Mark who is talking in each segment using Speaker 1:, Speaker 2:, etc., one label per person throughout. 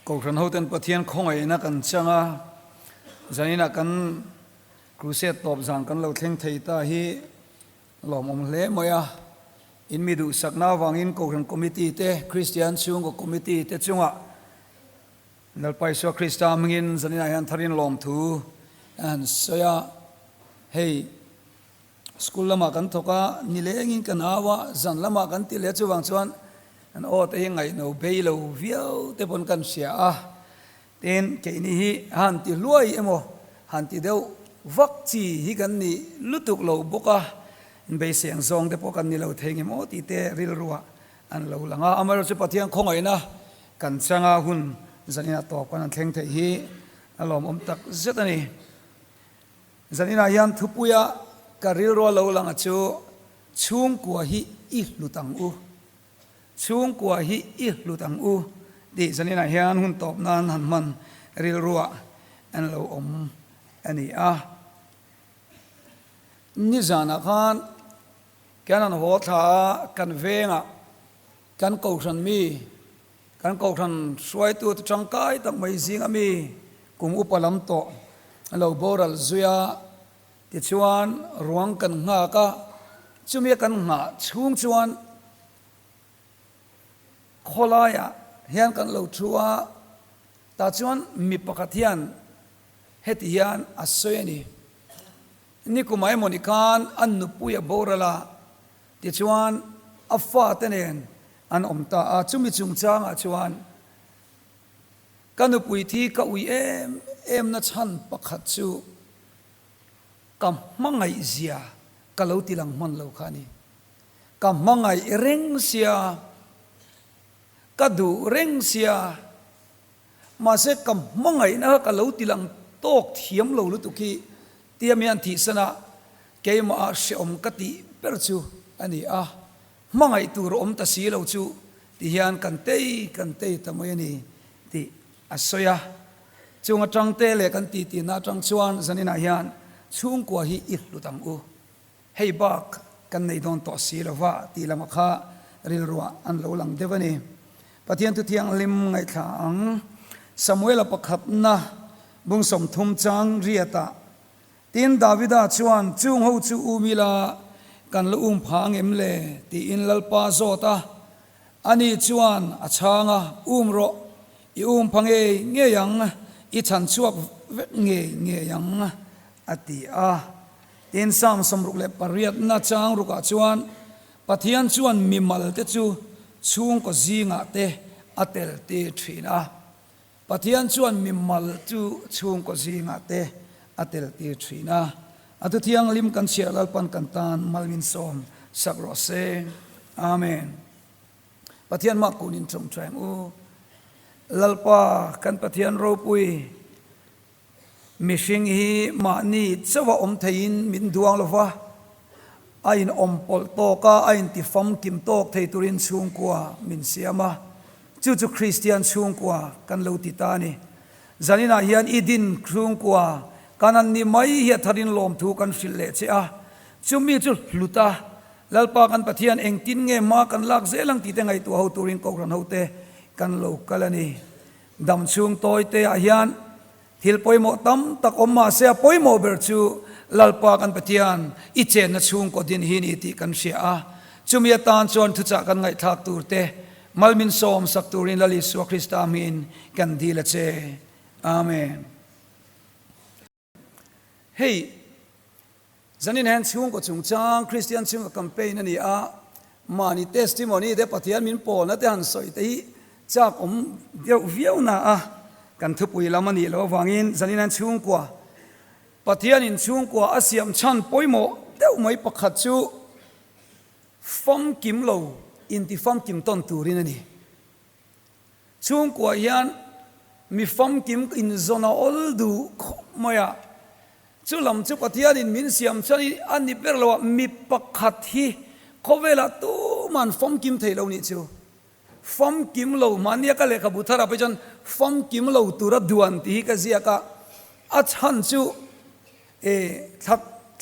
Speaker 1: ก็ครันเขาเต็นประเทศคงไอ้นักกันช่างอ่ะจะนี่นักกันครูเสดตอบสั่งกันเราเท่งไทยตาฮีหล่อมอมเล่มวยอ่ะอินมีดูสักน้าวังอินก็ครันคอมมิตี้เต้คริสเตียนช่วงก็คอมมิตี้เต้ช่วงอ่ะนั่นไปสัวคริสต์มังอินจะนี่นักยันทารินหลอมทูอันเสียเฮ้สกุลละมากันทว่านิเลงินกันอาวะจันละมากันที่เลจูวังชวนอันโอ้แต่ยังไงโนเบลเวียวแต่ปนกันเสียอ่ะเต็นแค่นี้ฮันที่รวยเอโมฮันที่เดียววักจีฮิกันนี่ลุตุกโลบุกะเบยเสียงซองแต่พวกกันนี่เราเทงเอโมที่เตริลรัวอันเราหลังอ่ะอเมริกาประเทศคงไงนะกันช่างหุ่นจันนี่ตอบกันเทงเทฮีอารมณ์ตักเจตนี่จันนี่นายันทุปุยะการิลรัวเราหลังจูช่วงกัวฮิอิลุตังอูช่วงกัวฮิอิลุตังอูดีสันนิษฐานเฮียนหุ่นตอบนานหันมันริลรัวอันเราอันนี้นี่จานักขันกันอันหัวท้ากันเวงกันเกาชันมีกันเกาชันสวยตัวจังกายตั้งไม่สิงมีกุมอุปลัมโตเราโบราณซุยาที่ชวนรวงกันหาก็จุมีกันหาช่วงชวนโคลายเฮียนกันเราชัวตาชวนมีปกติยันเฮติยันอัศวยนี่กุมายมนิการอันนุปุยโบราลาที่ชวนอัฟฟาเตเนนอันอมตาจุมีจุงจางชวนกันนุปุยที่ก็อุยเอ็มนัชันปกขัดจูกำมังไงเสียก็เราติลังมันเราขานี่กำมังไงเร่งเสียก็ดูเร่งเสียมาเสกกำมังไงนะก็เราติลังโตกเทียมเราลุตุกีเตียมีอันที่สนะเกยมาเสียอมกติเปิดจูอันนี้มังไงตัวรอมตัดสีเราจูที่ยันกันเตยทำไมนี่ที่อัศยาจงจังเตเลกันตีน่าจังชวนสันนิษฐานช่วงกว่าฮีอิลุตังอูให้บักกันในดอนต่อสีละว่าตีละมักฮะริลรัวอันเราหลังเดวันนี้ปฏิญาณตุเทียงลิมไงขังสมุเอลประคับนะบุงสมทุมจังเรียตาตีนดาวิดาชวนจุงหูจูอูมิลากันละพางเอ็มเลตีอินลลปาโซตาอันนี้ชวนอาชางะโรพังเงยยังอีฉันชวกเงยยังอติเต็นสามสมรุกเล็บปริยัตนาจางรุกชวนปฏิญาณชวนมิมัลเตจูช่วงก็จีงะเตอเตลเตทรีนะปฏิญาณชวนมิมัลจูช่วงก็จีงะเตอเตลเตทรีนะอัตุเทียงลิมกันเชียร์ลปันกันตานมัลวินสมสักรอเซอาเมนปฏิญาณมักกุนินจงใจอูลลปากันปฏิญาณรูปุยมิชิงฮีมานีเจ้าอมเทียนมินดวงลวะไอ้นอมปอลโตกาไอ้นที่ฟัมกิมโตกเทตุรินช่วงกว่ามินเสียมาจู่คริสเตียนช่วงกว่ากันเลวติตานีจานินาเฮียนอีดินช่วงกว่ากันอันนี้ไม่เฮียทารินลมถูกันฟิลเลเชจู่มีจุลุตาลลปากันปฏิญาณเองตินเงมากันลักเซลังติเตงไอตัวเขาตุรินกอกรันเขาเตกันเลวกันนี่ดำช่วงโตยเตอาเฮียนทิลปอยโมตั้มตะกอมมาเสียปอยโมเบอร์จูลลปากันปฏิญาณอิเจนช่วงก็ดินหินอิติกันเสียจุมีตานชวนทุจักกันไงทักตูเตมัลมินโสมสักตูรินลลิสวคริสตามินกันดีละเจอาเมนเฮ้ยจันนี่เห็นช่วงก็จงจางคริสเตียนช่วงก็แคมเปญนั่นนี่มานี่เทสติโมนีเดปฏิญาณมินโปนั่นเดหันสอยตีจากผมเดียวนะกันทุบอุยลามันนี่เราวางอินจันนี่นั่นช่วงกว่าปฏิญาณช่วงกว่าอาเซียมชันปอยโมเดี๋ยวไม่ประคัดจูฟัมกิมโลอินที่ฟัมกิมต้นตูรินนี่ช่วงกว่ายันมีฟัมกิมอินโซนาอลดูมายาจู่ลำจู่ปฏิญาณมินเซียมชันอันนี้เป็นเรามีประคัดที่เขาเวลาตู้มันฟัมกิมเทเรานี่จู่ฟัมกิมโลมันเนี่ยก็เลยขบุตระไปจนฟัมกิมโลตุระดวนที่ก็เสียก็อัจฉริย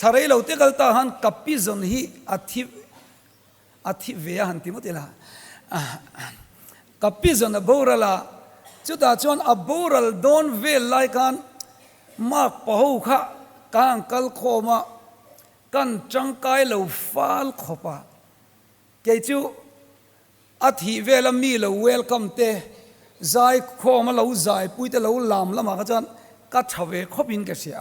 Speaker 1: ทาร์เราเตกัลตาหันกับพิจนฮีอาทิเวียหันติมุติละกับพิจนบ่าวละ จุดาจวนอับบูรัลโดนเวลไลกันมากปะหูขะกางกัลโคมากันจังกายเหลาฟ้าลขบะเกจูอาทิเวลมีเหลาเวลคัมเตใจโคมาเหลาใจปุยเตเหลาลามละมากันจันกัดชเวขบินกเสีย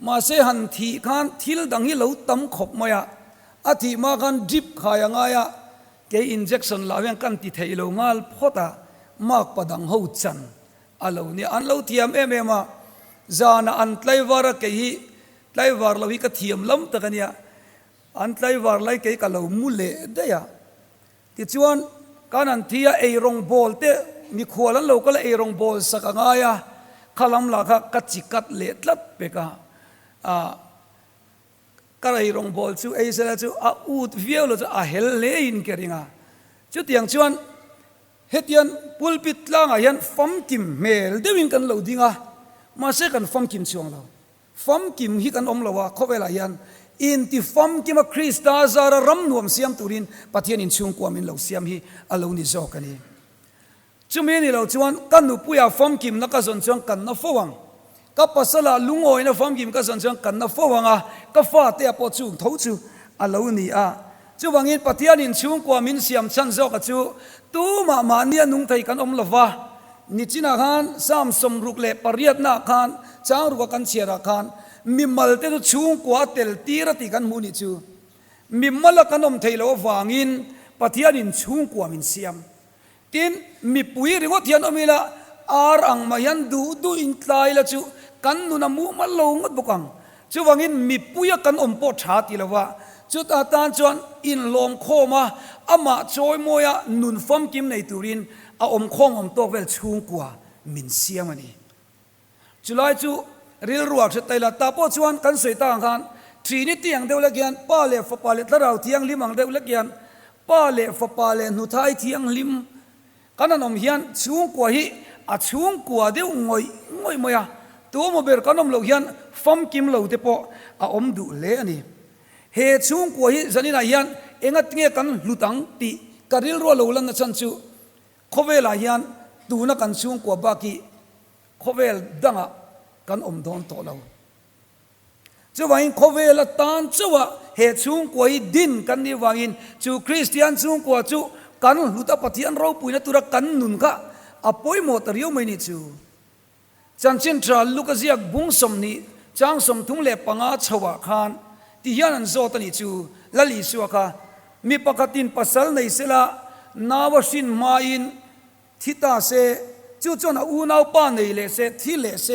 Speaker 1: มาเสหันทีกันทิลดังฮิเหลาตั้มขบมายาอาทิมากันจิบขายงายะเกอินเจคชันลาเวงกันติเทเหลางาลพอตามากปะดังหูจันอาเหลานี่อันเหลาเทียมมาจานะอันไลวาระเกยไลวาร์เราฮิกเทียมล้ำตะกันเนี่ยอันไลวาร์ไลเกยกับเรามุเลเดียที่ชวนการอันที่เอรงบอลเตมีขวาลันเราก็เลยเอรงบอลสักง่ายขลังหลักกัดจิกัดเล็ดลับเปกะก็เอรงบอลชูเอเซลชูอูดเวียวเราจะเฮลเลอินเกริงจุดอย่างชวนเฮตียนปุลปิดล่างยันฟัมกิมเมลเดวินกันเราดิ้งมาเสกันฟัมกิมช่วงเราฟัมกิมฮิกันเราว่าเขาเวลายันอินที่ฟัมกิมคริสต์อาซาระรำนวมเสียมตุรินปฏิญาณช่วงกว่ามินเราเสียมฮิอาลูนิโซกันนี่จุดนี้เราชวนกันนุปุยาฟัมกิมนักส่วนช่วงกันนับฟังกับภาษาลุงโอยนับฟัมกิมกับส่วนช่วงกันนับฟังกับฟ้าเตะปอจูท้าวจูอาลูนี่จูวังอินปฏิญาณช่วงกว่ามินเสียมชันโซกับจูตู้มาเนี่ยนุ่งไทยกันละวะนิจินาขันสามสมรุกเล่ปริยัตนาขันจางรุกกันเชียร์ขันมิมัลเตตุช่วงกว่าเตลตีรติกันมูนิจูมิมัลกันอมไทยละวะงินปฏิญาณช่วงกว่ามินเสียมทินมิปุยริวที่อันอมิละอารังมายันดูอินทลายละจูกันนุนามูมัลลงดบุกังจูวังอินมิปุยกันอมปอชาติละวะจุดอาตานจวนอินลมโคมาอามาจอยมวยนุนฟัมกิมในตุรินอาอมคงอมตัวเวลช่วงกว่ามินเสียมันนี่จุลัยจูริลรัวชุดไตละตาปอจวนกันสวยต่างกันทรีนิตยังเดียวเล็กยันป้าเล่ฟป้าเล่ตะเราเทียงลิมังเดียวเล็กยันป้าเล่ฟป้าเล่นุทัยเทียงลิมกันนั่นอมเฮียนช่วงกว่าฮีอาช่วงกว่าเดียวงอยมวยตัวโมเบลกันอมเหล่าเฮียนฟัมกิมเหล่าเตปอาอมดูเล่นี่เหตุช่วงกว่าฮีจันนี่นายยันเองอัดเงี้ยกันลุตังตีกริลรัวเหล่าลังชันจูขเวลายันดูนักกันช่วงกว่าบากีขเวลดังกันอมดอนโตเราจะว่าอินขเวลตานจะว่าเหตุช่วงกว่าดินกันนี่ว่าอินจูคริสเตียนช่วงกว่าจูกันลุตาปฏิอันเราปุยนัตุระกันนุนค่ะอภัยหมดเรียวไม่นิจูจันเช่นทราลูกเสียกบุ้งสมนี้จางสมทุงเล็บปังอาชวะขานที่ยันโซตันิจูลลิสัวค่ะมีปกตินปัสสาวะในเสลานาวสินมาอินทิตาเซจูจวนอูนาวป้าในเลเซที่เลเซ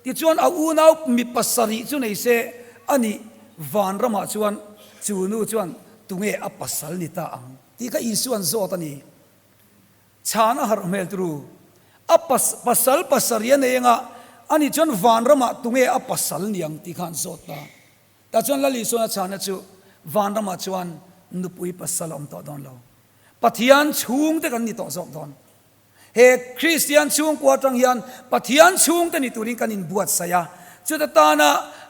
Speaker 1: ที่จวนอูนาวมีปัสสริจูในเซอันนี้วันรมาจวนจูนูจวนตุงเออปัสสลนิตาอังที่ก็อีส่วนโซตันีชานะฮาร์เมลตรูอปัสสริยนเองอันนี้จวนวันรมาตุงเออปัสสลนิยังที่ขันโซตาแต่จวนละลิส่วนชานะจูวันรมาจวนนุปุยปัสสลอมต่อดอนเราปฏิญาณช่วงแต่กันนี่ต่อสอบดอนเฮคริสเตียนช่วงกว่าจังยันปฏิญาณช่วงแต่นี่ตุรินกันอินบวชเสียจุดตานะ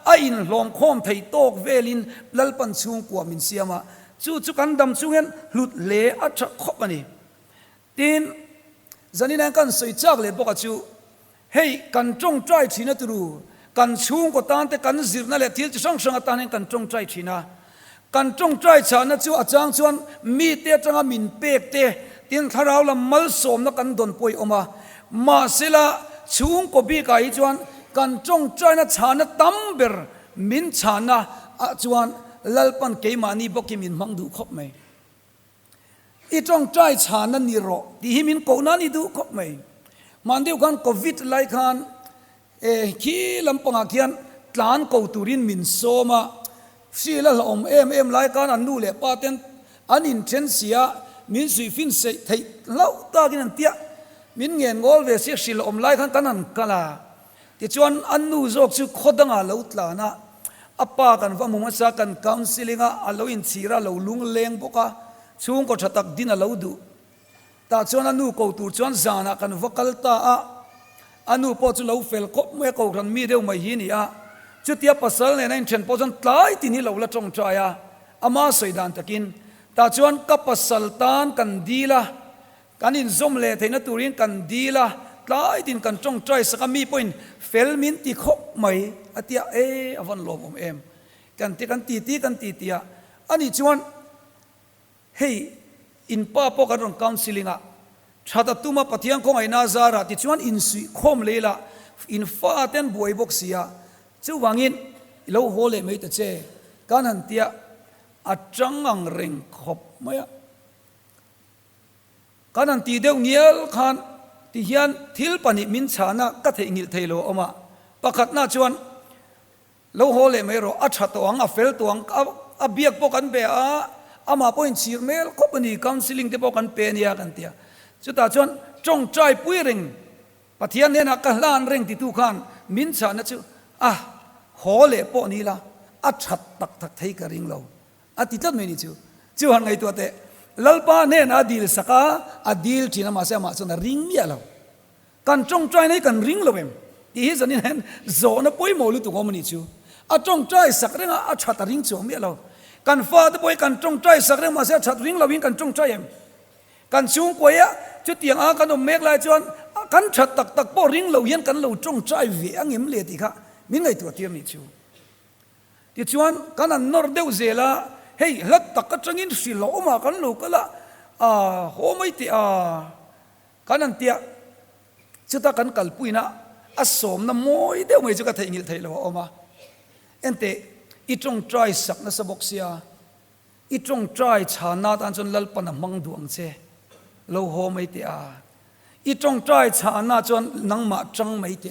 Speaker 1: อินลอมโคมไทยโตกเวลินลลปันช่วงกว่ามินเสียมาจุกันดำช่วงเห็นหลุดเละอัจฉริยะนี่ทีนจันนี่นั่งกันสวยจักเลยบอกจูเฮ้ยกันจงใจชีนัตรูกันช่วงกว่าตานแต่กันจิรนั่นแหละที่จะส่งสังตานให้กันจงใจชีนะกันจงใจชานะจูอาจารย์ชวนมีเตจังมินเปกเตตินทาราวละมัลสมนักกันดนป่วยออกมาเสละช่วงกบีกายชวนกันจงใจนะชานะตั้มเบอร์มินชานะชวนลลปันเกมานีบอกกิมินมังดูครบไหมอีจงใจชานะนิโรที่หิมินโกนานีดูครบไหมมันเดียวกันโควิดไล่ขันขี้ลำปังอาเขียนตลานเกาตูรินมินโซมาสิละอมเอ็มไล่กันอันนู้นเลยป้าเต็นอันอินเทนเซียมินสุฟินเซไทยเล่าตากินันเตียมินเงินงอลเวสิสิละอมไล่กันกันนั่นกันละที่ชวนอันนู้นจอกสุขขดังอาเล่าตลานะอัปปากันว่ามุมาสักันคาวน์ซิลิงอาเล่าอินชีระเล่าลุงเลงบุกะช่วงก็ชัตักดินอาเล่าดูแต่ชวนอันนู้นเขาตูชวนจานะกันว่ากัลตาอันนู้นพอจะเล่าเฟลก็ไม่เขาทันมีเดียวไม่หินี่จุดที่ปัสสาวะในเช่นพอจนตายที่นี่เราละจงใจอามาสวยดานตะกินแต่ชวนกับปัสสาวะตานกันดีละกันอินซอมเลเทนตุรินกันดีละ ตายดินกันจงใจสักมีพอยเฟลมินตีคบไหมอาทิตย์อวันลมเอ็มกันตีกันตีอันนี้ชวนเฮ้ยอินป้าพวกกันรองคาวซิลิงะชาติตุมาปฏิยังคงไอ้นาซาระที่ชวนอินสุคมเลยละอินฟ้าเต้นบวยบกเสียเจ้าวังอินเราโหเลยไม่ตัดเจกันหันเตียอาจังงังเร่งขบไหมกันหันตีเดียวเงี้ยขันที่เฮียนทิลปนิมินชานะก็เทงิลเทโลออกมาประคัดหน้าชวนเราโหเลยไม่รออัจฉตัวงอัฟเฟลตัวงอับเบียกพวกกันเบะอามาพอยชีร์เมลคบนี่คาวซิลิงที่พวกกันเปียกันเตียจุดตาชวนจงใจปุยเร่งปะเทียนเนี่ยนักกันล้านเร่งที่ทุกขันมินชานะจูโหเลยพวกนี้ละอัจฉตักทักไทยกระริงเราติดตัดไม่นี่จูหันไงตัวเตะลัลปาเนี่ยนะดีลสักดีลที่นั่นมาเสียมาส่วนริงเมียเรากันจงใจในกันริงเราเองที่เห็นสันนิษฐานโซนปุยโมลุตุกอมันนี่จูจงใจสักเรื่องอัจฉริงจูเมียเรากันฟ้าตะปุยกันจงใจสักเรื่องมาเสียชัดริงเราวิ่งกันจงใจเองกันชูกวยจุดเตียงกันอมเมกลายจวนกันชัดตักปอริงเราเห็นกันเราจงใจเวียงเงิมเลียติค่ะมิไงตัวเทียมนี่จูที่ชวนกันนั่นนอร์เดวเซล่าเฮ้ยลัดตักกระจังอินสิโลมากันลูกก็ละโหไม่ติกันนั่นเตียจุดตะกันกัลปุยนะสมน้ำมวยเดียวไม่จุกะไทยงิลไทยเราออกมาเอ็นเตอีจงใจสักนัสบกเสียอีจงใจชานาตันจนลัลปนมังดวงเจเราโหไม่ติอีจงใจชานาจนนังมาจังไม่ติ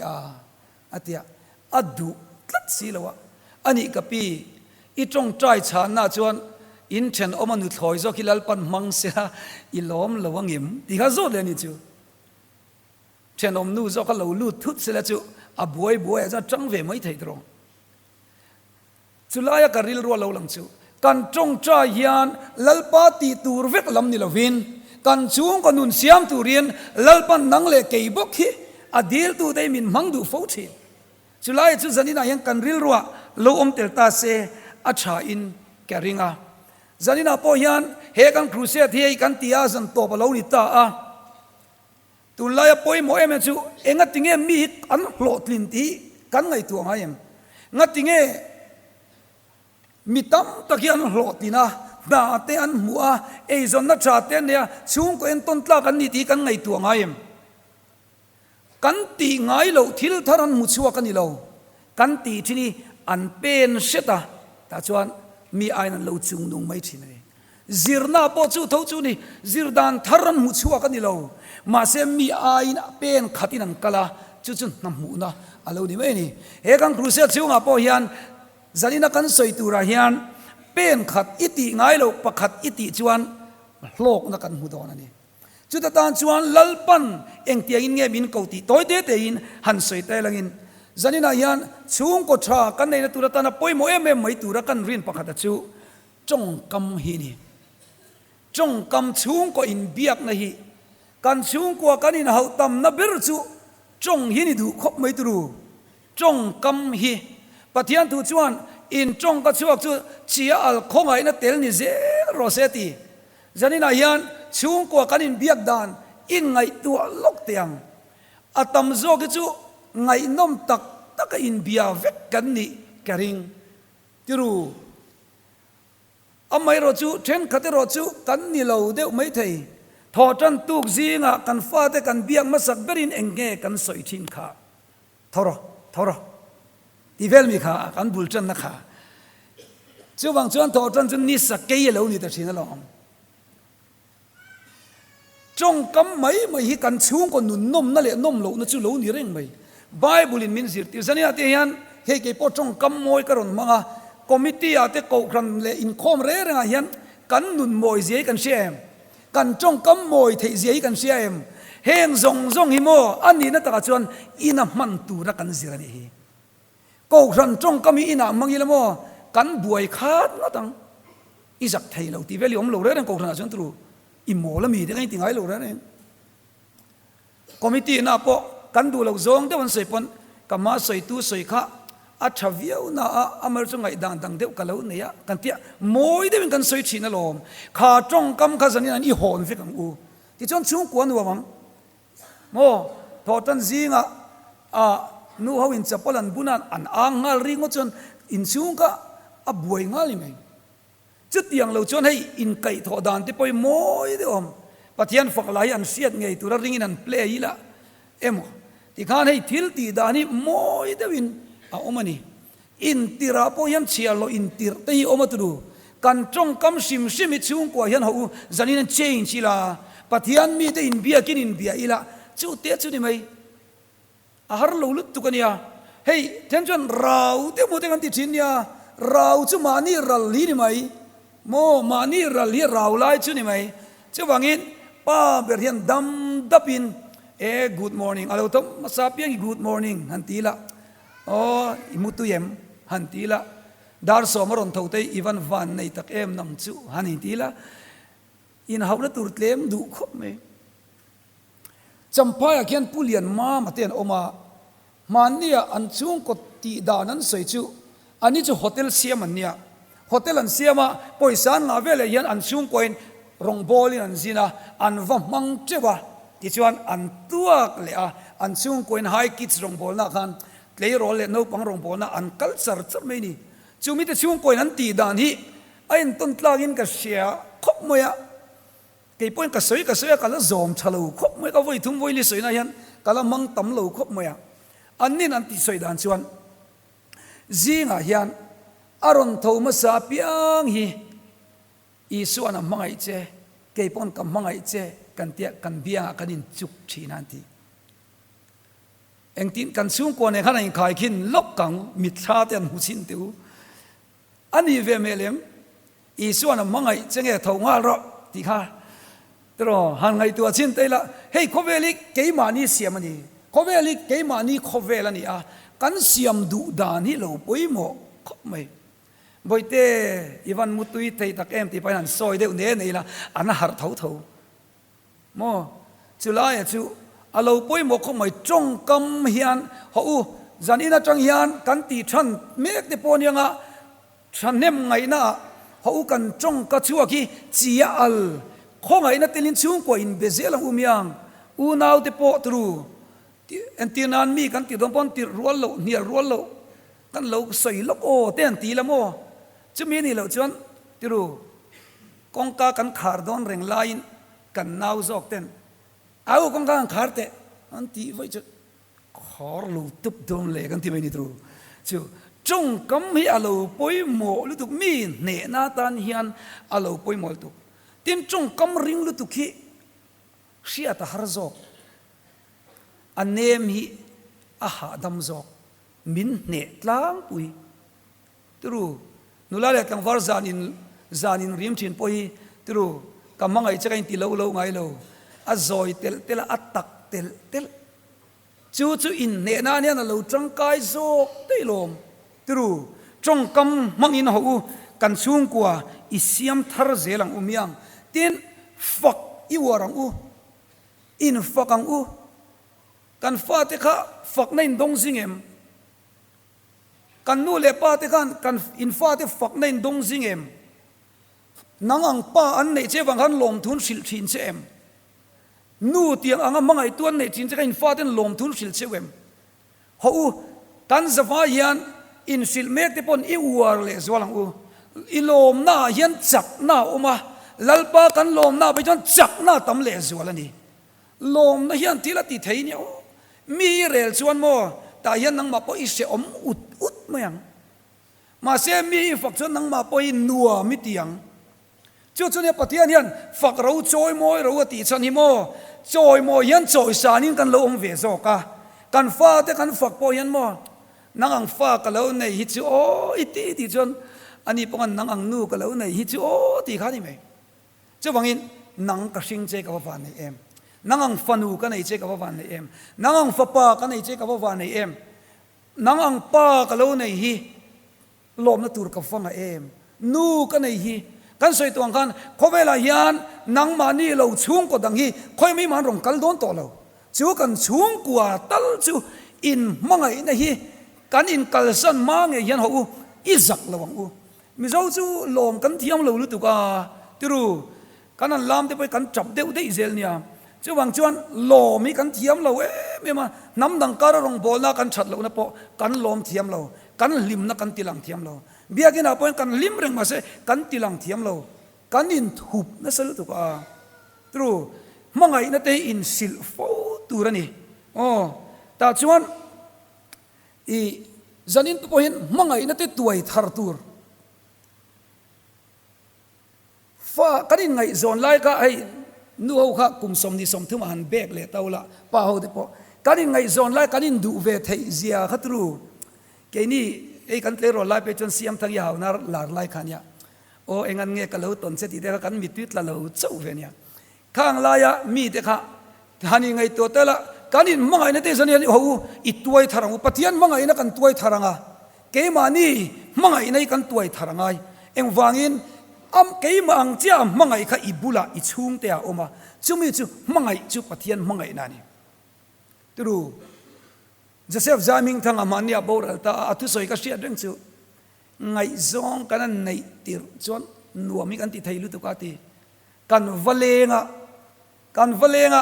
Speaker 1: อาเตียดูตัดสิแล้วอันนี้กับปีอีจงใจชานาจวนอินเชนอมันนุถอยจอกิลัลปันมังเสียอีล้อมระวังยิมที่เขาโจเลยนี่จูเชนอมนูจอก็เราลูดทุดเสียจูบวยจะจังเวไม่ไทยตรงจุลายการิลรัวเราหลังจูกันจงใจยันลัลปาตีตูรเวกลำนิลวินกันชูงกันนุนเสียมตูเรียนลัลปันนังเลเกยบกฮีอดีลตูได้มินมังดูฟูทีจุลายจุจันินายังกันริลรัวเราเตลตาเซอาชาอินแกริงจันินาพอยันเฮกันครูเซียที่กันตีอาจันโตปะเราลิตาตุลายพอยโมเอเมจูเองติงเอมีอันโหลดลินทีกันไงตัวไงเอ็มงัดติงเอมีตั้มตะกี้อันโหลดตีนะดาเตอันหัวจนนัดชาเตเนี่ยช่วงก็เอ็นต้นตลากันนี่ทีกันไงตัวไงเอ็มกันตีไงเราทิลทารันมุชัวกันนี่เรากันตีที่นี่อันเป็นเสตาแต่ชวนมีไอ้นั่นเราจุงนุ่งไม่ทิ้งเลยจิรนาปอจูเท่าจูนี่จิรดานทารันมุชัวกันนี่เรามาเสมีไอ้นั่นเป็นขัดนันกลาจุนน้ำหูนะอะไรนี่ไม่นี่เฮกันครูเสียชิวงาปอยันจันนักันสวยตัวรายันเป็นขัดอิติไงเราปะขัดอิติชวนโลกนักันหูดอนั่นนี่จุดตานชวนลัลปันเอ็งเตียงเงียบินเกาตีตัวเตะอินหันสวยแต่ละอินจันนายันช่วงก็ชากันในตัวตานะป่วยโมเอเมไม่ตัวกันรินปะขัดชูจงกำหินี่จงกำช่วงก็อินเบียกนะฮีกันช่วงก็กันอินเขาตำนับเบรจูจงหินี่ดูคบไม่ตัวจงกำหิปะเทียนตัวชวนอินจงก็ช่วงจูเชียอัลคงไงนะเตลนี่เซโรเซตีจันนายันช่วงก็กันอินเบียกดานอินไงตัวลกเตียงอาตมโซกจูไงน้อมตักอินเบียเวกกันนี่กระริงที่รู้ไม่รู้จูเช่นขัดรู้จูกันนี่เราเดียวไม่ไทยทอจันตุกซีงะกันฟ้าแต่กันเบียงมาสักเบรินเองเงกันสอยทิ้งขาทอรอที่เวลมีขากันบุลจันนะขาจูบางจวนทอจันจุนนี่สักเกยเหล่านี้แต่ทีนั่นหรอจงกำไม่ฮิกันช่วงก็นุ่นนมนั่นแหละนมเหล่านั่นจูเหล่านี้เร่งไม่ไบเบิลมินสิร์ติสันนิษฐานยันเฮกิปอจงกำมวยกระรอนมังอ่ะคอมมิตี้อาเตโกครันเลอินคอมเรื่องยันกันนุ่นมวยเสียกันเสียมกันจงกำมวยเทเสียกันเสียมเฮงซงฮิโมอันนี้นั่นตะกจวนอินามันตูรักันเสียนี่โกครันจงกำมีอินามังยิลโมกันบวยขาดนั่นตั้งอิจักไทยเราที่เวลิอมเราเรื่องโกครันจวนตรูอิโมละมีที่ไงติงไงเราเรื่องคอมมิตี้น่ะปอกันดูเราจงแต่วันสวยปนกับมาสวยตู้สวยข้าอัจฉริยะน่ะอเมริกาไงดังเดียวกันแล้วเนี่ยกันเตี้ยมวยได้เป็นกันสวยชินลมข้าจงกำข้าสันนิษฐานอีหอนฟิกังอูที่จนช่วงกวนหัวมั้งโม ทอตันซีงนูเฮาอินจับปลันบุนันอันอ่างงาลริงก็จนอินซุงก็บวยงาลิไหมจุดยังเราจนให้อินไก่ทอดานที่ไปโมยเดียวปะเทียนฝักไหลอันเสียดไงตัวริงนันเปลยละที่ข้าให้ทิลตีดานี่โมยเดียวอินอมันนี่อินติราโปยันเชียโลอินติรตีอมาตุดูกันจงกำชิมชิมิชุงกว่ายันเขาจันนี่นั่นเชนชิลาปะเทียนมีแต่อินเบียกินอินเบียอีละจู่เตะจู่นี่ไหมอาหารเราลุตุกันเนี่ยเฮ้ยเทนจนเราเดี๋ยวโมเดกันติดชินเนี่ยเราจู่มานี่รัลลีนี่ไหมโมมานี่รัลลีเราไล่จู่นี่ไหมจู่ว่างี้ป้าเบียนดำดับอินgood morning อะไรต้องมาสับยัง good morning หันตีละอิมุตุเยมหันตีละดาร์สอมรอนเท่าเตยอีวันวันในตักนำจู่หันตีละอินหาวละตุรเตมดูคบไหมจำพายเขียนผู้เลียนมาเตียนออกมาเนี่ยอันช่วงกติดานั้นสวยจู่อันนี้จะโฮเทลเสียมันเนี่ยโฮเทลอันเสียมาปอยสานงาเวเลยยันอันช่วงก่อนรองบอลินันสินะอันว่ามังเจ้าที่ชวนอันตัวเลยอันช่วงก่อนไฮคิดรองบอลนะคันเลยรอเลยโนปังรองบอลนะอันคัลเซอร์จะไม่นี่จู่มิแต่ช่วงก่อนนั้นตีดานฮีไอ้ต้นตลากินกับเสียคบมั้ยกี่ปอยกับสวยกันแล้วจอมฉลูคบมั้ยก็วิ่งทุ่มวิ่งลิสวยนะยันกันแล้วมังตำลูคบมั้ยอันนี้นั่นที่สวยดานชวนจีงายันอารมณ์ทว่าสาปียงฮีอีส่วนมังไอเจกี่ปอนกับมังไอเจกันเตียกันเบียงกันอินจุกชีนันทีเอ็งตินกันสูงกว่าในขณะนี้ขายขินลบกังมิตรชาเตียนหูชินติวอันนี้เวเมเลมอีส่วนมังไอเจเงทงาระที่ข้าตรอหันไงตัวชินเตละเฮ้ยขเวลิกเกี่ยมานี่เสียมันนี่ขเวลิกเกี่ยมานี่ขเวลนี่กันเสียมดุดานี่เราปุยโมขบไม่บ่อยเตอีวันมุตุยเตยตักที่ไปนั่นซอยเดียวเนี่ยนี่ละอันนั้นหาเท่าโมจุลายจู่เราปุยโมขบไม่จงกำเฮียนเขาจันอินาจังเฮียนกันตีฉันเมกที่ปนยังฉันเนมไงนะเขากันจงกระชัวกี้จีอัลข้อไงนะเตลินช่วงกว่าอินเบเซลังยังนาวที่ปอตรูอันที่นั้นมีกันที่ตรงปนที่รัวโลเนี่ยรัวโลกันเราใส่ลูกโอเต้นตีละโมจะมีนี่เราชวนที่รู้กองกากันขาดดอนเร่งไลน์กันนาวจอกเต้นเอากองกากันขาดเตะอันที่ไว้จะขอรู้ตุบโดนเลยกันที่ไม่นี่รู้จู่จงกำให้อาลูปอยโมลุตุมีเนนาตันเฮียนอาลูปอยโมลุตุทีมจงกำริงลุตุขี้เสียตาหาจอกอันเนมฮีอาหาดำจอกมินเนตล้างปุยตรูนุลาเล็กกังวาร์จานินริมชินปุยตรูกำมังไอจะกันตีเลาไงเลาอาจอยเตลอัตตักเตลจู่อินเนนาเนี่ยนะเราจังกายโซเตลมตรูจงกำมังอินหูกันสูงกว่าอิเซียมทาร์เซลังยังเตียนฝักอีวารังอินฝักังกันฟาติค่ะฝักในดงซิงเอ็มกันนู่เลป้าที่กันอินฟ้าที่ฝักในดงซิงเอ็มนังอังป้าอันในเจ้าวังขันลมทุนสิลชินเชมนู่เตียงอังมังไอตัวในจินจะอินฟ้าที่ลมทุนสิลเชมเขากันสฟายันอินสิลเมกที่ปนอิวาร์เลสวาลังอิลมหน้ายันจักหน้าออกมาลัลป้ากันลมหน้าไปจนจักหน้าตำเลสวาลันนี่ลมนะยันที่ละติเทียเนี่ยมีเรลชวนโมแต่ยันนังมาปอยเสียอมอุดเมียงมาเสียมีฝักชนนังมาปอยนัวมิเตียงจู่เนี่ยปะเทียนยันฝักเราจอยมอยเราตีชันหิโมจอยมอยยันจอยสานินกันเราองเวสกะกันฟ้าแต่กันฝักปอยันโมนังอังฟ้ากันเราในฮิจิโออิตีจนอันนี้ปงันนังอังนูกันเราในฮิจิโอตีข้านี่ไหมเจ้าบังอินนังกระชิงเจกับฟ้าในเอ็มนังอังฟันูกันในเจกับวันในเอ็มนังอังฟ้าปากันในเจกับวันในเอ็มนังอังปากันแล้วในฮีลมนัตุรกับฟังเอ็มนูกันในฮีกันสวยตัวกันเขาเวลายันนังมานี่เราชุ่งก็ดังฮีคอยไม่มันรองกันโดนต่อเราจู่กันชุ่งกว่าตัลจู่อินมังไงในฮีกันอินกัลสันมังไงยันเขาอิจักระวังมิเจ้าจู่ลมกันเทียมเรารู้ตัวกันที่รู้กันนั่นลามที่ไปกันจับเดือดได้เซลเนี่ย chu wang chuan lo mi kan thiam lo me ma nam dang kar rong bol na kan that lo na po kan lom thiam lo kan lim na kan tilang thiam lo biakin a point kan lim reng ma se kan tilang thiam lo kan in thup na sal tu ka true mangai na te in sil fo turani ta chuan i zanin tu pohin mangai na te tuai thar tur fa kanin ngai zon lai ka ai nu ho kha kum som ni som thuma han bek le taula pa ho de po kanin ngai zon lai kanin du ve thei zia khatru ke ni ei kan tle ro lai pe chon siam thang ya na lar lai khania o engan nge ka lo ton se ti de kan mi twit la lo chau ve nia khang la ya mi te kha hani ngai to tela kanin mangai na te zani ho i tuai tharang pathian mangai na kan tuai tharanga ke mani mangai nei kan tuai tharangai eng wangin am ke mang chia mangai kha ibula I chung te a oma chumi chu mangai chu pathian mangai na ni tru Joseph Zaming thang amania boral ta atu soi ka sia deng chu ngai zong kan nei tir chon nuami kan ti thailu tu ka ti kan valenga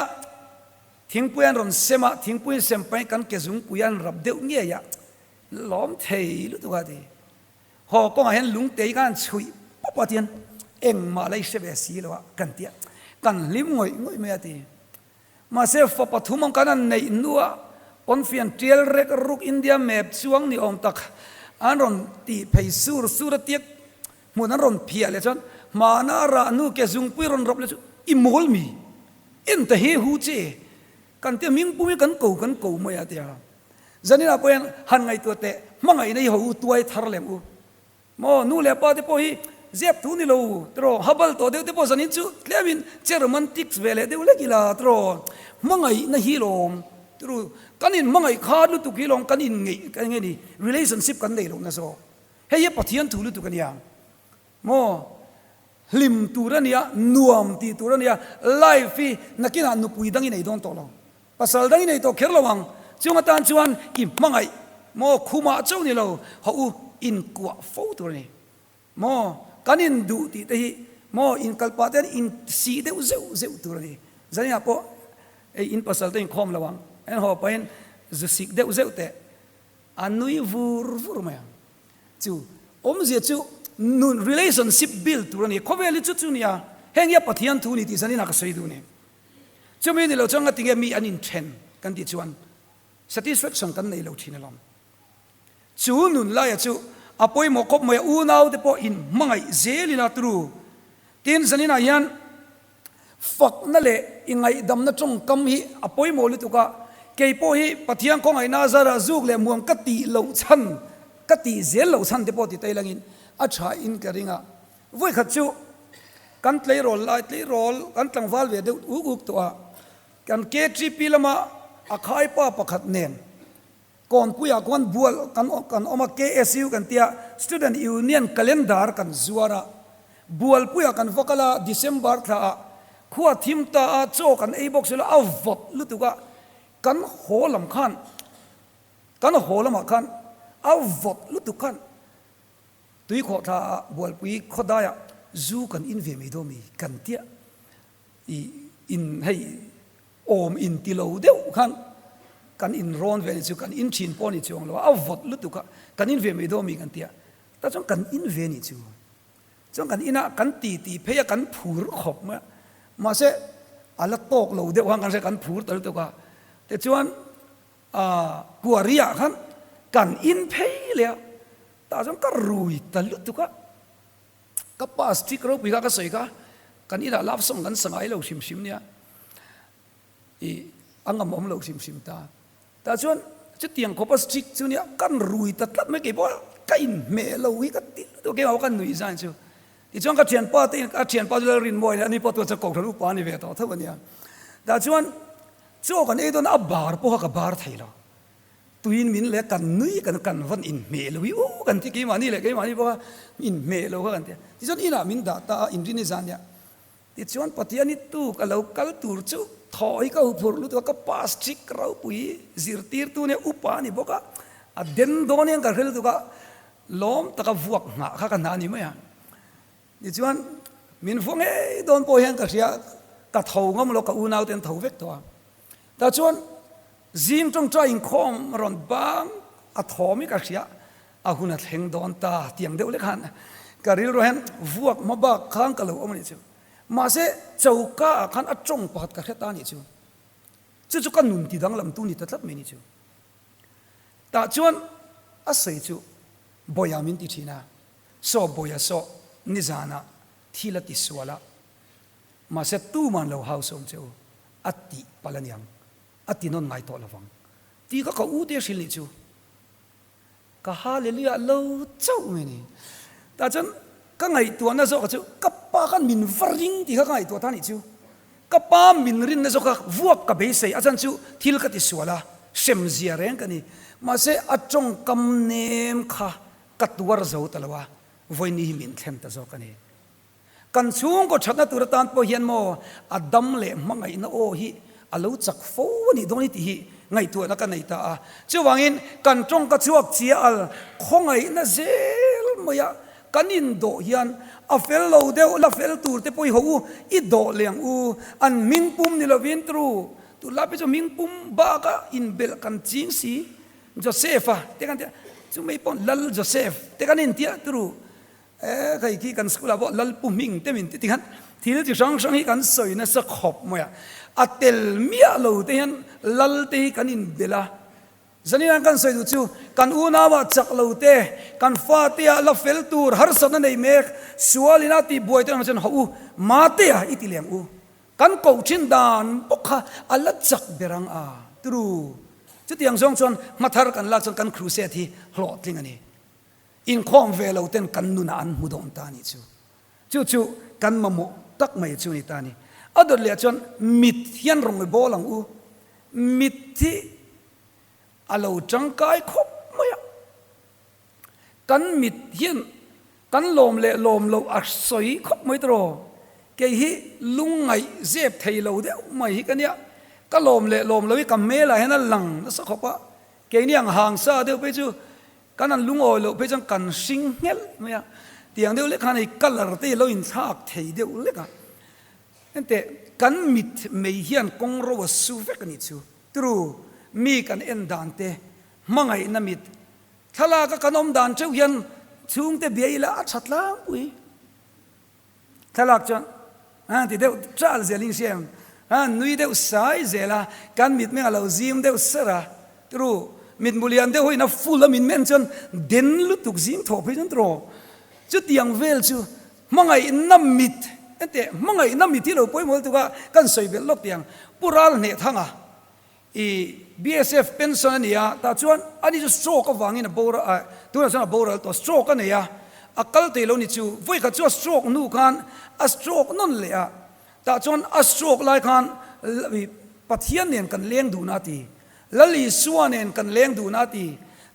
Speaker 1: thingpuan ron sema thingpuan sempai kan kezung puyan rab deu nge ya lom theilu tu ka ti ho ko hen lung te kan chui papatian eng ma lai se be si lo kan tia kan lim ngoi me ati ma se fa pathum kan nei nuwa onfian trial rek ruk India map chuang ni om tak anron ti phei sur tiek mun ron phia le chon mana ra nu ke zung pui ron rob le chu imol mi in ta he hu che kan te ming pumi kan ko mo ya tia zanina poen han ngai to te mangai nei ho tuai thar lem u mo nu le pa te po hi zep tu ni lo tro habal to de te po zanin chu klemin romantics vele de le gila tro mangai na hi lom tru kanin mangai kha lu tu ki long kanin ngi kan nge ni relationship kan nei lo na so he ye pathian thu lu tu kan yang mo lim tu ra nia nuam ti tu ra nia life fi nakina nu pui dang nei don to lo pasal dang nei to kher lawang chunga tan chuan I mangai mo khuma chau ni lo ho in kwa fo tu ni mo kanin du ti te hi mo in kalpaten in si de zeu tu ni zania po in pasal te in khom lawang en ho pain zusik de uzeute anui vur ma chu omzia chu nun relationship build tu ni khobeli chu nia hengya pathian thu ni ti sanina ka sei du ni chumi ni lo changa tinge mi anin then kan ti chuan satisfaction kan nei lo thina lom chu nun la ya chu apoi mo kop mo u nau de po in mangai zelina tru tin sanina yan fak na le ingai dam na chung kam hi apoi mo lu tu ka ke po hi pathian ko ngai na zara zuk le muang kati lo chan kati zel lo chan de po ti tai langin a tha in ka ringa voi khat chu kan tlei rol lai tlei rol kan tlang wal ve de u to a kan ke tri pilama a khai pa pakhat nen kon puya kon bual kan oma KSU kan tia student union calendar kan zuara bual puya kan vakala December tha khuwa thimta a cho kan ei box la avot lutuka kan holam khan avot lutukan tui kho tha bual pui khodaya zu kan in ve me do mi kan tia I in hei om in tilo deu khan kan in ron ve ni chu kan in chin poni chong lo avot lutuka kan in ve me do mi kan tia ta chong kan in ve ni chu chong kan ina kan ti pheya kan phur khop ma se ala tok lo deu hang kan se kan phur tal to ka te chuan kuaria khan kan in phei le ta jong ka rui tal tu ka pas tik ro pi ka sei ka kan ina lap som kan sangai lo sim nia I angam om lo sim ta chuan chu tiang ko pas tik chu nia kan rui ta tlat me ke bol ka in me lo wi ka ti to ke au kan nui san chu I chuan ka thian pa te ka thian pa le rin moi ani po to cha ko ru pa ni ve to thaw nia ta chuan cho kan e don abar po ka bar thailo tuin min le kan nui kan van in me lo u kan ti ki mani le ke mani po in me lo kan ti ti chon ina min da ta in rin zan ya ti chon patiani tu ka lo kal tur chu thoi ka upur lu to ka pas tik rau pui zir tir tu ne upa ni boka a den don en ka khel tu ka lom ta ka vuak nga kha kan na ni ma ya ti chon min phong e don po hen ka ria กะเท่างมโลกะอูนาวเต็นเท่าเวกตัวแต่ชวนจิมจงใจอินคอมรอนบางอัฐอมิกะเสียอาหุนัดแห่งดอนตาเตียงเดียวเล็กหันกะริลโรเห็นพวกมาบักข้างกะโลอมันนี่จูมาเสเจ้าก้าขันอัดจงปัดกะเขตานี่จูจุกันนุนติดังลำตูนี่ตัดลับไม่นี่จูแต่ชวนอาศัยจูบอยามินติทีน่าโซบอยาโซนิจานะที่ละติสวละมาเสตู้มันเราเฮาส่งจูอัติปาลันยังอัตินนไงตัวละฟังที่ก็เขาอูเดียสิลิจูก็ฮาเลลูยาเราเจ้าไม่นี่แต่ฉันก็ไงตัวนั่นsoก็จูก็ป้ากันมินฟริงที่ก็ไงตัวท่านนี่จูก็ป้ามินรินนั่นsoก็วัวกับเบสอาจารย์จูที่ละติสวละเซมเซียเรงกันนี่มาเสอจงกำเนมค่ะกัดวัวเจ้าตลอดวันนี้มินเทมตะโจกันนี่กันช่วงก็ชัดนะตัวตานพอเห็นโมอดัมเล่มังไงนะโอ้ฮิอาลูจักฟูนี่ตรงนี้ที่ไงตัวนักกันไหนตาเจ้าวังอินกันจงกระชวกเชียลคงไงนะเซลมายากันอินโดยันอาเฟลโลเดวลาเฟลตูร์เตปอยหูอีโดเลียงอูอันมิงปุ่มนี่ละวินทรูตุลาไปจะมิงปุ่มบากะอินเบลกันจิงสีโจเซฟอะเตกันเดียจะไม่ปนลัลโจเซฟเตกันอินเดียตรูใครที่กันสกุลาบอกลัลปุ่มมิงเตมินติกันทีนี้ที่ช่างให้กันสวยนะสักขบมวยอัตเตลเมียโลเตียนลัลเตกันอินเบลาจะนี่กันสวยดูจูกันอูนาวจักโลเตกันฟาเตียลาเฟลตูร์ฮาร์สันในเมฆสวาลินาตีบวยเตนมันหูมาเตียอิติเลียงอูกันกูชินดานปกฮะอัลลัจักเบรังอาตรูจุดที่ยังทรงชวนมาทาร์กันลักษณะกันครูเซที่หลอดลิงอันนี้อินคอมเวลเอาเต็นกันนุนอันมุดอนตานี่จูกันมาโมตักไม่จูนี่ตานี่อัดเลียจนมิดเฮียนรงไอโบลังอูมิดที่อาลูจังกายคบไม่กันมิดเฮียนกันลมเละลมเราอัศสอยคบไม่ตรอเกี่ยลุงไงเจ็บไทยเราเดียวไม่กันเนี่ยก็ลมเละลมเราวิกำเมล่ะให้นั่นหลังนั่นสักขบะเกี่ยนี่ยังห่างซาเดียวไปจูกันนั้นลุงโอยเราไปจังกันสิงเงลไม่เตียงเดียวเล็กขนาดกัลล์ตีเราอินทากไทยเดียวเล็กอ่ะนั่นแต่กันมิดไม่เห็นกงรัวสูเวกันนี่จูตรูมีกันเอ็นดานเตมังไงนามิดถ้าลาก็กันอมดานเจ้าเห็นช่วงเตเบียละชัดล้างปุยถ้าลากจนที่เดียวจ้าเซลิงเซียมนุยเดียวสายเซล่ะกันมิดไม่เอาซิมเดียวสระตรูมิดบุลีอันเดียวให้นับฟูลมิดเมนจนเด่นลุตุกซิมถอไปจนตรอจุดยังเวลจูมังไงน้ำมิดแต่มังไงน้ำมิดที่เราป่วยหมดตัวกันใส่เบลล็อกเตียงปุราลเนี่ยทั้งBSF เป็นส่วนนี้แต่ชวนอันนี้จะสโตรกก็วางin a bowlตัวนั้นส่วน bowl ตัวสโตรกกันเนี่ยอักลตีเรานี่จูวิ่งกับจูสโตรกนู่กันสโตรกนั่นเลยแต่ชวนสโตรกไล่กันปัทยันเนี่ยกันเลี้ยงดูนาทีแล้วอีส่วนเนี่ยกันเลี้ยงดูนาที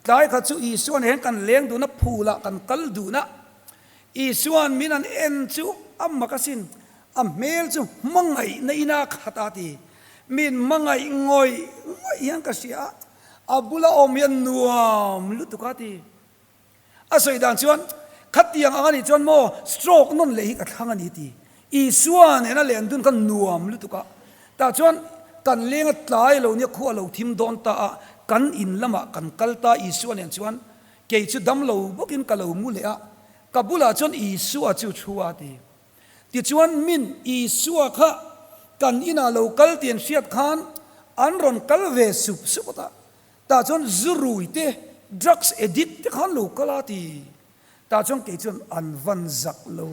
Speaker 1: ได้กับจูอีส่วนเนี่ยกันเลี้ยงดูนับผูละกันกัลดูนะอีส่วนมีนั่นเอ็นจูมักสินเมลจูมังไงในนักขัดตีมินมังไงงอยยังกษัยบุลาอมยันนัวมลุตุกาตีอาศัยดังชวนขัดยังอันนี้ชวนโมสโตรกนั่นเลยกับทางนี้ตีอีส่วนเนี่ยนั่นเลยดุนกันนัวมลุตุกาแต่ชวนกันเลี้ยงตายเราเนี่ยขั้วเราทิมโดนตากันอินละมากันกัลตาอีส่วนเนี่ยชวนเกี่ยชุดดำเราบุกินกัลเรามูเลยกับบุลาชวนอีส่วนจู่ชัวตีที่ชวนมินอีส่วนค่ะกันอินาเรากัลเตียนเสียดขันอันรอนกัลเวสุปตาแต่จนจูรุยเต drugs addict ที่ขันเรากัลตีแต่จนเกี่ยจนอันวันจักเรา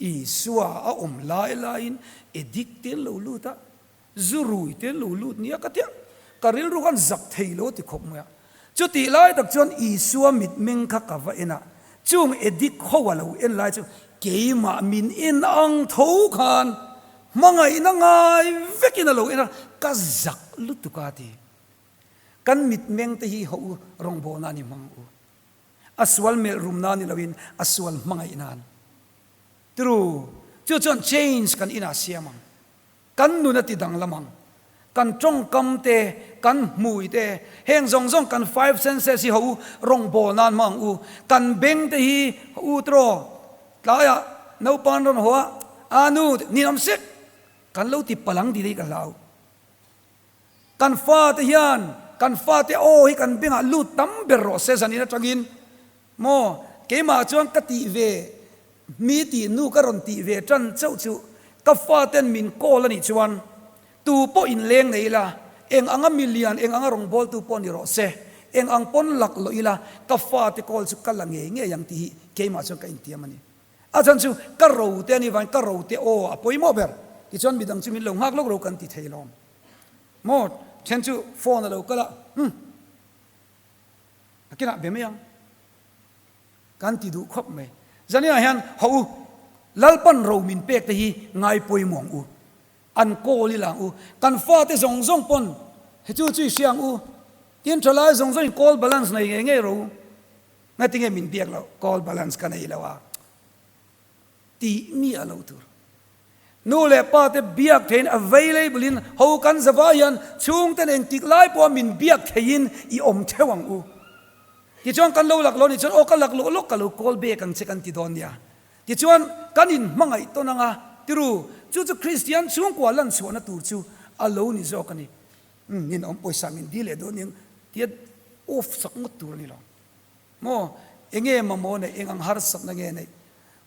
Speaker 1: อีสัวลายน์ addict เตเราลูตาจูรุยเตเราลูเนี่ยก็เทียการิลรู้กันจักเทโลติขบมั้ยจุดที่ไล่ตักจนอีสัวมิดมิงคักว่าเอ็นะจุ่ม addict เข้าว่าเราเอ็นไล่จุเกี่ยมามินอินอังทูขันมังไงนังไงเวกินาโลเอ็นะก็จักลุตุกาตีกันมิดเมงที่ฮีหูรองโบนานิมังอูอัสวัลเมลรุมนานิลาวินอัสวัลมังไงนานทรูจุดจน change กันอินาเซียมังกันนุนติดังละมังกันจงกำเตกันมุยเตเฮงซงกัน5 senses ฮีหูรองโบนานมังอูกันเบงที่ฮีหูตรอลายนูปานรอนหัว anu ni am sek kan lo ti palang di ka lau kan fa te hian kan fa te o hi kan benga lu tam ber ro se zanina tangin mo keima chuan ka ti ve mi ti nu ka ron ti ve tran chau chu ka fa ten min kol ani chuan tu po in leng nei la eng anga million eng anga rong bol tu po ni ro se eng ang pon lak lo ila ka fa te kol chu ka lange nge yang ti keima chuan ka in ti amani a chan chu ka ro te ni van ka ro te o apoi mo ber ki chuan mi dang chu min lo ngak lo ro kan ti theilom mo chen chu phone lo kala akina be me yang kan ti du khop me zania hian ho lalpan ro min pek te hi ngai poi mong u an ko li lang u kan fa te zong zong pon he chu chu siang u tin tholai zong zong call balance nei nge ro na tinge min piak lo call balance kan ei lawa ti mi alo tur nu le pa te biak thein available in ho kan zawayan chung ten eng tik lai po min biak thein I om thewang u ti chuan kan lo lak lo ni chuan o ka lak lo lo ka lo call be kan che kan ti don ya ti chuan kan in mangai to nanga tiru chu chu Christian chung kwa lan chuan tur chu alo ni zo kani nin om poisa min dile do ning tiat off sak ngot tur ni lo mo enge ma mo ne engang har sak na nge nei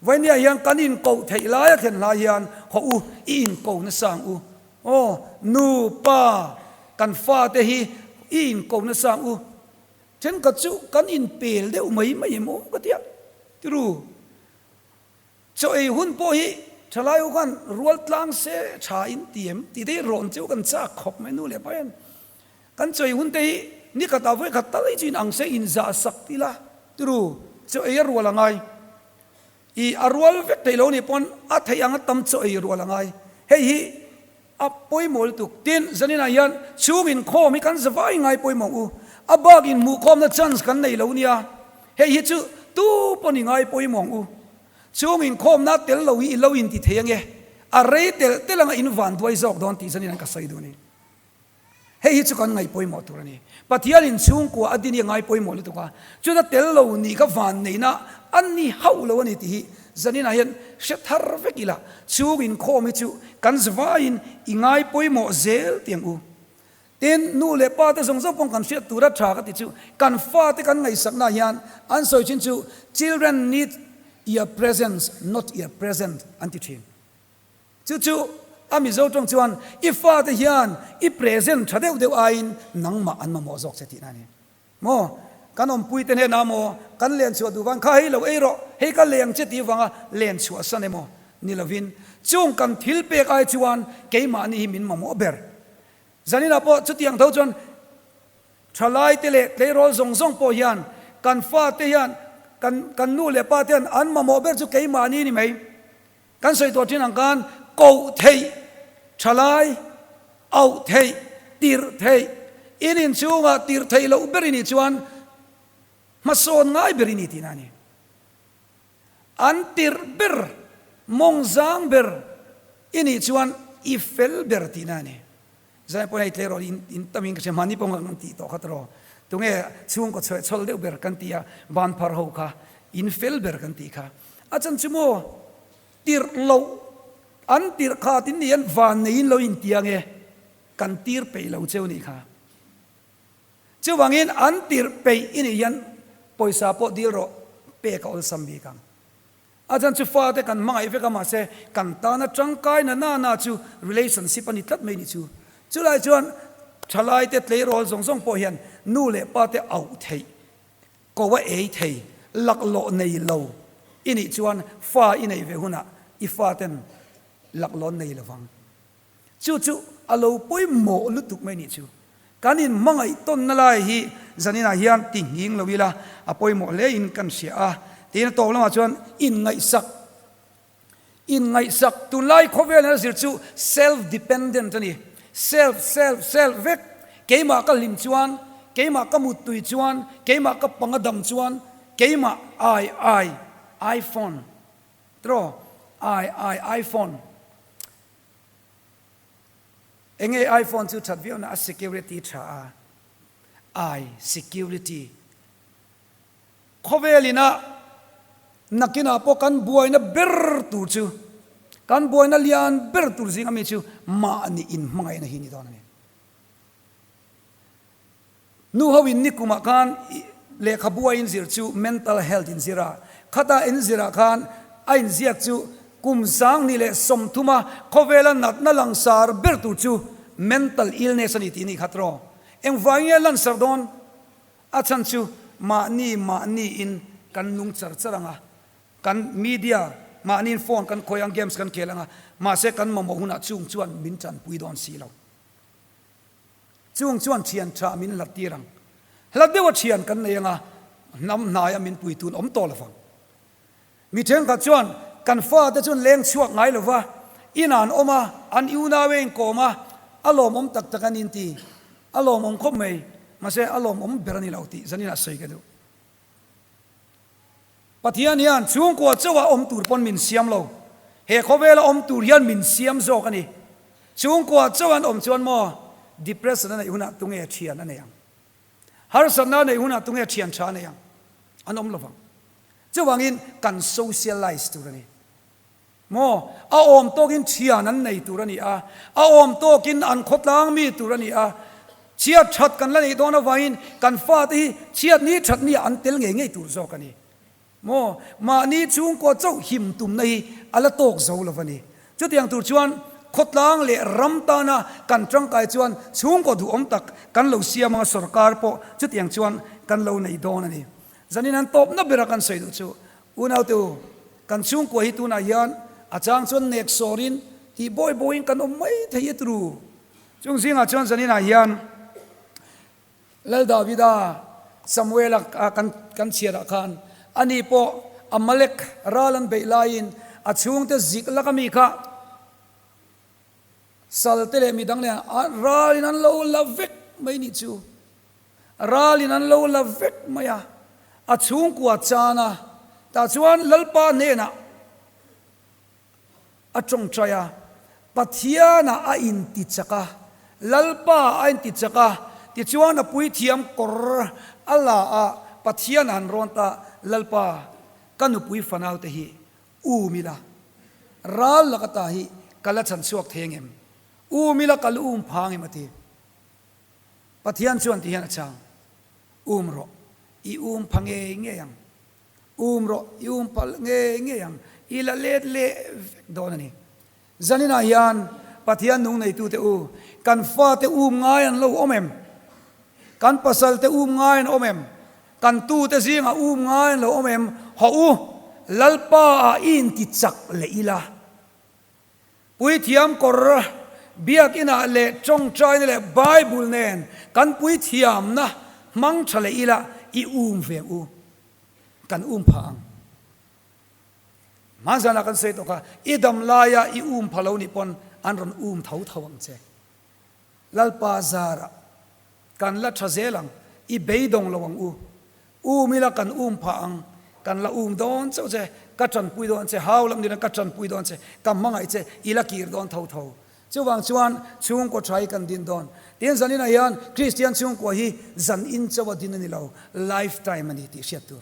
Speaker 1: vainia yang kanin ko thei la ya khen la yan ho u in ko na sang u o nu pa kan fa te hi in ko na sang u chen ka chu kan in pel de mai mai mo ka tia tiru cho ei hun po hi thalai u kan rual tlang se tha in tiem ti dei ron chu kan cha khop mai nu le paen kan choi hun te hi ni ka ta voi khat ta lai chin ang se in za sak ti la tiru cho ei rual angai I arwal vek tailo ni pon a thayang tam cho ei rual angai hei hi a poi mol tuk tin zanina yan chungin khom hi kan zawai ngai poi mo u abagin mu khom na chance kan nei lo nia hei hi chu tu poni ngai poi mo u chungin khom na tel lo hi lo in ti theyang e a rei tel telanga in van duai zok don ti zanina ka sai do ni hei hi chu kan ngai poi mo tur ani pathian in chung ko adini ngai poi mo le tu ka chu da tel lo ni ka van nei na anni haulo ani ti zanina hian shethar vekila chungin khomi chu kan zwain ingai poimo zel tiang u ten nu le pa te zong zong pong kan shet tura tha ka ti chu kan fa te kan ngai sakna hian an soi chin chu children need your presence not your present anti thin chu chu ami zo tong chuan I fa te hian I present thadeu deu ain nangma an ma mo zok se ti na ni mo kan om pui ten he na mo kan len chu du wang kha hi lo ei ro he ka leng che ti wanga len chu san emo ni lovin chung kan thil pe kai chuan ke ma ni min ma mo ber zanina po chu tiang tho chuan thalai te le tle rol zong zong po hian kan fa te hian kan nu le pa ten an ma mo ber chu ke ma ni ni mai kan soi to tin ang kan ko thei thalai au thei tir thei inin chunga tir thei lo ber ni chuan mason ngai berini tinani antir ber mongzang ber ini chuan ifel ber tinani zai po ai tlero in taming se mani pong ang ti to khatro tunge chung ko chol de ber kan tia ban phar ho kha in fel ber kan ti kha achan chumo tir lo an tir kha tin nian van nei lo in tiange kan tir pe lo cheu ni kha chuwangin an tir pe ini yan poisa po diro pe ka ol sambi kang ajan chu fa te kan mangai ve ka ma se kan ta na changkai na chu relationship ani tlat mai ni chu chulai chuan thalai te tlei rol zong zong po hian nu le pa te au thei ko wa ei thei lak lo nei lo ini chuan fa inei ve huna I fa ten lak lo nei lawang chu chu alo poi mo lutuk mai ni chu kanin mangai ton na lai hi zanina hian ting hing lowila apoi mo le in kan sia a tin to lama chuan in ngai sak tu lai khovel na zir chu self dependent ani self vek keima ka lim chuan keima ka mutui chuan keima ka pangadam chuan keima I iPhone tro iPhone enge iPhone chu thatvio na security tha security khovelina nakina po kan buai na ber tu chu kan boy na lian ber tur zing ami chu ma ni in mangai na hi ni don ni nu hawin ni kuma kan le khabua in zir chu mental health in zira khata in zira khan ain ziak chu kum sang ni le som thuma khovela nat na langsar ber tur chu mental illness ani ti ni khatro eng vangia lan sardon achan chu ma ni in kan nung char charanga kan media ma nin phone kan khoyang games kan khelanga ma se kan mo huna chung chuan min chan pui don si lo chung chuan thian tha min latirang hladdewa thian kan neyanga nam naya min pui tun om to lawang mi theng ka chuan kan fa te chun leng chuak ngai lova inan oma an iuna weng koma alom om tak tak anin ti alom om khop mai ma se alom om berani lauti zanina sei ka du pathian hian chung ko chawa om tur pon min siam lo he khowela om tur hian min siam zo kani chung ko chawan om chuan mo depression na huna tunge thian na yang har sanna nei huna tunge thian tha na yang anom lawang chawangin kan socialize turani mo a om tokin thian an nei turani a om tokin an khotlang mi turani a chiat that kan la nei dona wain kan fa ti chiat ni that ni an tel nge nge tur zo kani mo ma ni chung ko chau him tum nei ala tok zo lovani chutiang tur chuan khotlang le ramta na kan tang kai chuan chung ko du om tak kan lo siama sarkar po chutiang chuan kan lo nei don ani zanin an top na bera kan sei du chu unau tu kan chung ko hi tu na yan achang chuan nek sorin hi boy boing kan om mai thei tru chung singa chuan zanin a yan lal davida samuel kan chiara khan ani po amalek ralan beilain achung te zik lakami kha saltele midang le ralin an lo lavek mai ni chu ralin an lo lavek maya achung kwa chana ta chuan lalpa ne na achong chaya pathiana a in ti chaka lalpa a in ti chaka ti chuan a pui thiam kor ala a pathiana an ronta lalpa kanu pui fanau te hi umila ral lakata hi kala chan suak thengem umila kal phang emati pathian chuan ti han achang umro i phange nge yang umro i pal nge yang ila let le donani zanina yan pathian nung nei tu te u kan fa te ngai an lo omem kan pasal te ngai an omem kan tu te zinga ngai lo omem ho u lalpa a in ti chak le ila pui thiam kor biak ina le chong trai le bible nen kan pui thiam na mang thale ila i ve u kan phang manzana kan sei to ka idam laya i phalo ni pon an ron thau thawang che lalpa zara kan la thazelang i beidong lawang u mila kan phang kan la don chau che ka chan pui don che haulam ni ka chan pui don che kam mangai che ila kir don thau thau chuwang chuan chung ko thai kan din don tin zanina yan christian chung ko hi zan in chawa din ni lo lifetime ani ti siat tu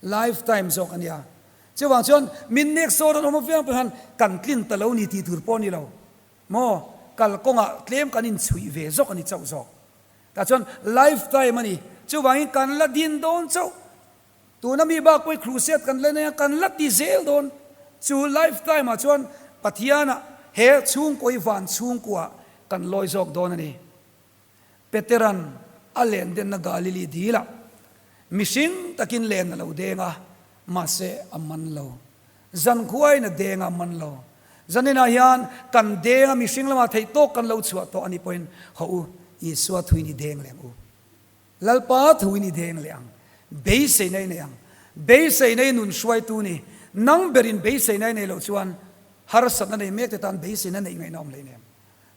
Speaker 1: lifetime zok ania chuwang chuan min nek so don mo fiang pan kan tlin ta lo ni ti tur pon ni lo mo kal konga claim kan in chui ve zok ani chau zok ta chuan lifetime ani chuwang kan la din don chau tu na mi ba koi crusade kan le ne kan la ti zel don chu lifetime a chuan pathiana he chung koi van chung kwa kan loi zok don ani peteran alen den na galili dila mishing takin len na lo denga ma se aman lo zan khuai na denga man lo zanina yan kan denga mishing lama thei to kan lo chua to ani point ho u iswa thuini deng leng u lalpa thuini deng leng be sei nei yang be sei nei nun shwai tu ni nang berin be sei nei lo chuan har sat na nei mek te tan be sei na nei ngai nom le nem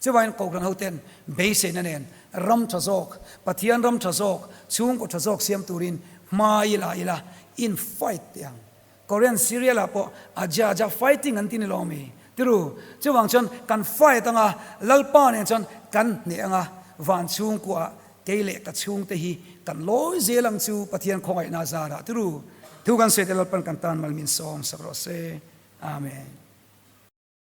Speaker 1: chuwain ko gran hoten be sei na nen ram thazok pathian ram thazok chung ko thazok siam turin ma ila in fight yang korean serial apo aja fighting antin lo mi tiru chuwang chon kan fight anga lalpa ne chon kan ne anga van chung ko keile ka chung te hi kan loi zelang chu pathian khongai na zara tiru tu kan se te lalpan kan tan malmin song sakro se amen